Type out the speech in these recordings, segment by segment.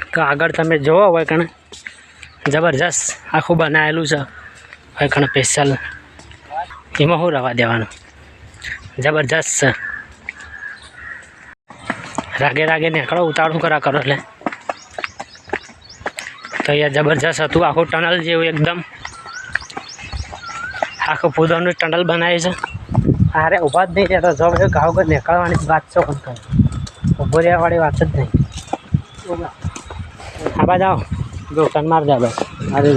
કે આગળ તમે જોવો હોય કણે જબરજસ્ત આખું બનાવેલું છે હોય કણે સ્પેશિયલ એમાં શું રવા દેવાનું જબરજસ્ત છે રાગે રાગે નીકળો ઉતાળું કરા કરો એટલે તો અહીંયા જબરજસ્ત હતું આખું ટનલ જેવું એકદમ આખું ફૂદોનું ટનલ બનાવ્યું છે અરે ઊભા જ નહીં રહેતો જો બધું ઘાવ ઘર નીકળવાની વાત છે પણ કરે ઊભો રહેવાવાળી વાત જ નહીં આ બાજુ આવો જો ટન માર દે બસ અરે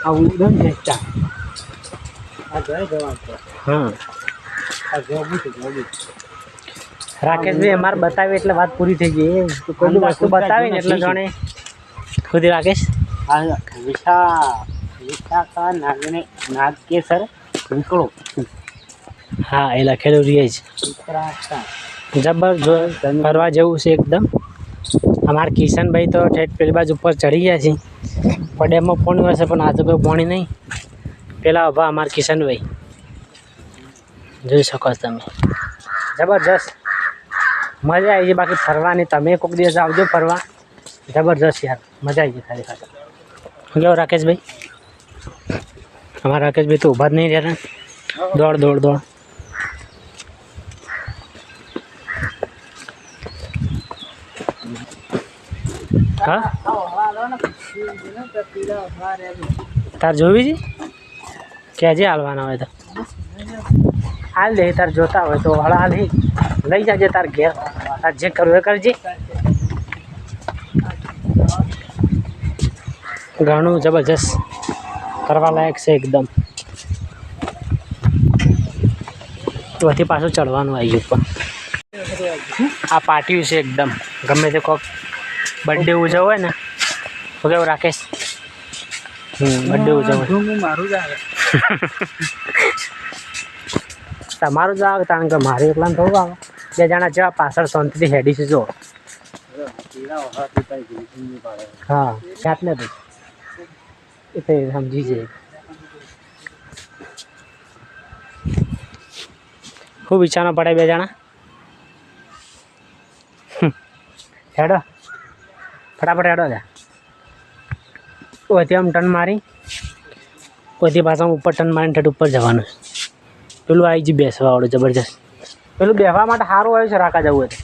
આ ઉડન છે ચા આ જય જવાન હા આ જોબી છે જોબી રાકેશભાઈ અમારે બતાવી એટલે વાત પૂરી થઈ ગઈ કોઈ વસ્તુ બતાવીને એટલે જાણે ખુદ રાકેશ વિશાખા નાગકેસર નીકળો હા એ લખેલું રહે છે જબરજસ્ત ફરવા જેવું છે એકદમ અમારા કિશનભાઈ તો ઠેઠ પેલી બાજુ ઉપર ચડી ગયા છે પણ ડેમમાં પાણી હશે પણ આજે કોઈ પાણી નહીં પેલા ઉભા અમારા કિશનભાઈ જોઈ શકો છો તમે જબરજસ્ત મજા આવી છે બાકી ફરવાની તમે કોઈક દિવસ આવજો ફરવા જબરજસ્ત યાર મજા આવી ગઈ ખાલી ખાલી કેવો રાકેશભાઈ અમારા રાકેશભાઈ તો ઊભા જ નહીં રહ્યા દોડ દોડ દોડ હા તાર જોવી છે કે હજી હાલવાના હોય તો હાલ દે તાર જોતા હોય તો હળ હાલ લઈ જાજે તાર ઘેર તાર જે કરવું એ કરજે ઘણું જબરજસ્ત કરવા લાયક છે એકદમ ત્યાંથી પાછું ચડવાનું આવી ગયું પણ આ પાટિયું છે એકદમ ગમે તે કોઈક બર્થડે ઉજવ હોય ને તો કેવું રાકેશ બર્થડે ઉજવ મારું જ આવે તમારું જ આવે કારણ કે મારે એકલા થોડું આવે બે જણા જેવા પાછળ શાંતિથી હેડી છે જો હા એટલે તો એ તો સમજી છે ખૂબ ઈચ્છા પડે બે જણા હેડો ફટાફટ હેડો જા ઓથી આમ ટન મારી ઓથી પાછા ઉપર ટન મારીને ઠેઠ ઉપર જવાનું પેલું આવી ગયું બેસવાવાળું જબરજસ્ત પેલું બેસવા માટે સારું આવ્યું છે રાખા જવું હતું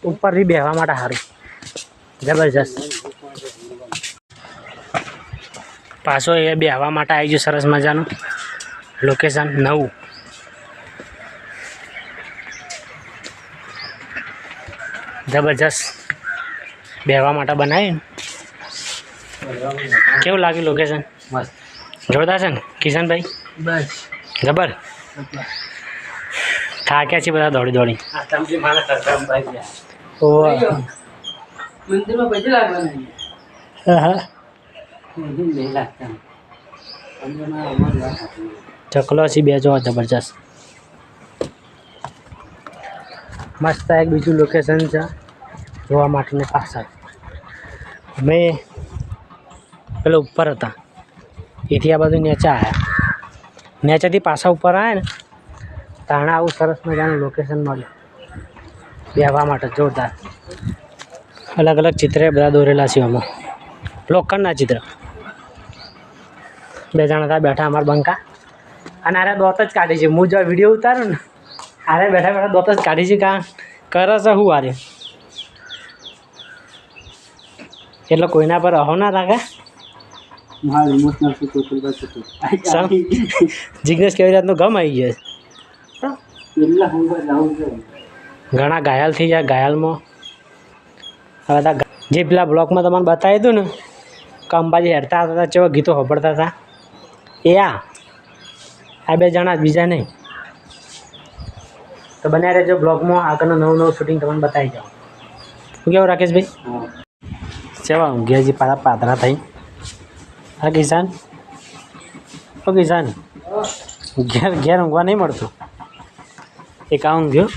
ઉપરથી બેસવા માટે સારું જબરજસ્ત પાછો એ બેસવા માટે આવી ગયું સરસ મજાનું લોકેશન નવું જબરજસ્ત બેસવા માટે બનાવ્યું કેવું લાગ્યું લોકેશન મસ્ત જોરદાર છે ને કિશનભાઈ બસ જબર થાક્યા છે બધા દોડી દોડી ચકલો છે બે જો જબરજસ્ત મસ્ત એક બીજું લોકેશન છે જોવા માટેની પાછળ અમે પેલા ઉપર હતા એથી આ બધું નેચા આવ્યા નેચાથી પાછા ઉપર આવ્યા ને તાણે આવું સરસ મજાનું લોકેશન મળ્યું બેસવા માટે જોરદાર અલગ અલગ ચિત્ર બધા દોરેલા છે આમાં લોખંડના ચિત્ર બે જણા હતા બેઠા અમારા બંકા અને આરે દોત જ કાઢી છે હું જો વિડીયો ઉતારું ને આરે બેઠા બેઠા દોત જ કાઢી છે કારણ કરે છે શું આરે એટલે કોઈના પર અહો ના રાખે જિગ્નેશ કેવી રીતનું ગમ આવી ગયો ઘણા ઘાયલ થઈ જાય ઘાયલમાં હવે જે પેલા બ્લોકમાં તમને બતાવી હતું ને કે અંબાજી હેડતા હતા કેવા ગીતો સાંભળતા હતા એ આ બે જણા બીજા નહીં તો બનાવી રહેજો બ્લોગમાં આગળનું નવું નવું શૂટિંગ તમને બતાવી જાઓ શું કેવું રાકેશભાઈ ચેવા ઊંઘ્યાજી પાતળા થઈ હા કિસાન ઓ કિસાન ઘેર ઊંઘવા નહીં મળતું એક આ ઊંઘ્યો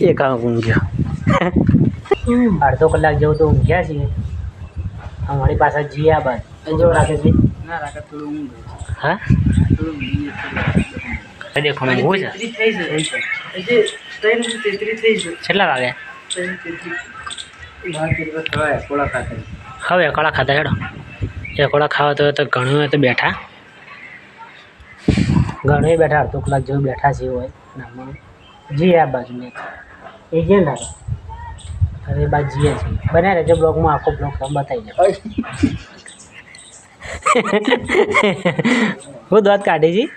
એક આ ઊંઘ્યો અડધો કલાક જેવું તો ઊંઘ્યા છીએ અમારી પાસે જીયા બાદ જો રાકેશભાઈ ના રાકેશ થોડું ઊંઘ હા દેખો મેં ઊંઘું છે કેટલા વાગ્યા હવે એકોડા ખાતા હેડો એકોડા ખાવા તો ઘણું હોય તો બેઠા ઘણું બેઠા અડધો કલાક જેવું બેઠા છે હોય નામાં જી આ બાજુ મેં એ જે ને હવે એ બાજુ જીએ છે બને રહેજો બ્લોગમાં આખો બ્લોગ બતાવી દે હું દાંત કાઢી છી